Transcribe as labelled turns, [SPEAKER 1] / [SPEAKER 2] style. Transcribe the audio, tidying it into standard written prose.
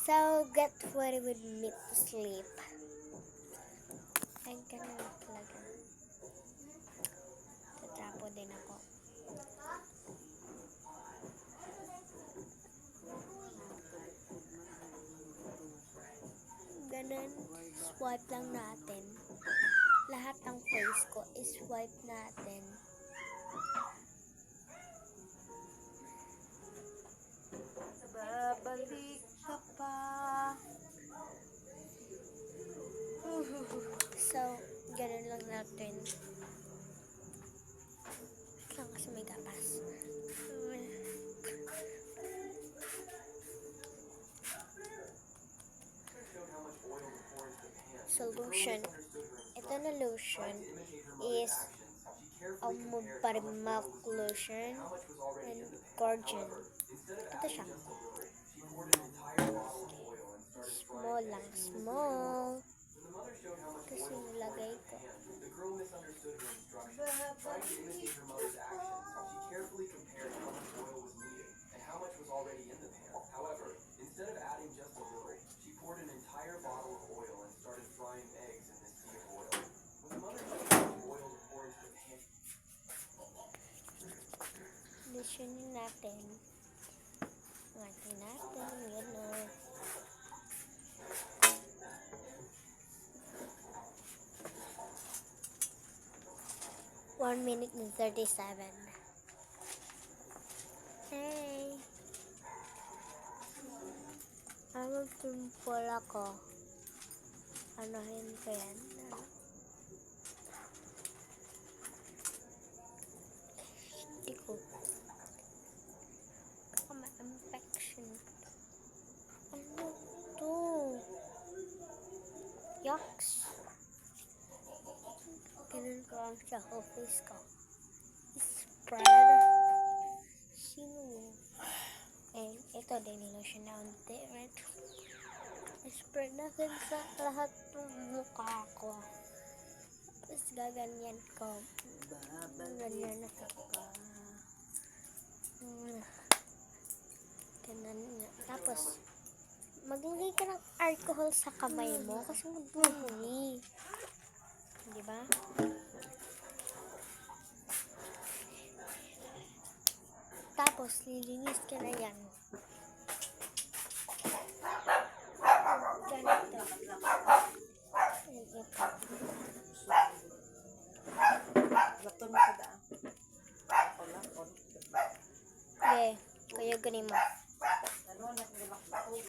[SPEAKER 1] So, get ready with me to sleep. Ay, ganun na talaga. Tatapo din ako. Ganun, swipe lang natin. Lahat ng face ko, swipe natin.
[SPEAKER 2] Babalik ka pa.
[SPEAKER 1] So, ganun lang natin. Lang kasi may gapas. Solution. Ito na lotion is Muparimak lotion and Gorgon. Ito siya. Small lang. Small. Tapos yung lagay ko. Lotionin natin. Ngatin natin. Yan o. One minute and 37. Hey! Ano simple ako? Anahin ko yan. Hindi ko. Baka ma-infection. Ano to? Yucks! Ganun ko lang sa office ko. Spread. Sino? And ito din lotion na unti. Right? Spread natin sa lahat ng mukha ko. Tapos gaganyan ko. Ganyan na sa mukha. Ganun nga. Tapos, maglagay ka ng alcohol sa kamay mo kasi madumi. Diba? Tapos, lilinis ka na yan. Ganito.
[SPEAKER 2] Lapton mo sa daan.
[SPEAKER 1] Okay, kaya ganin mo.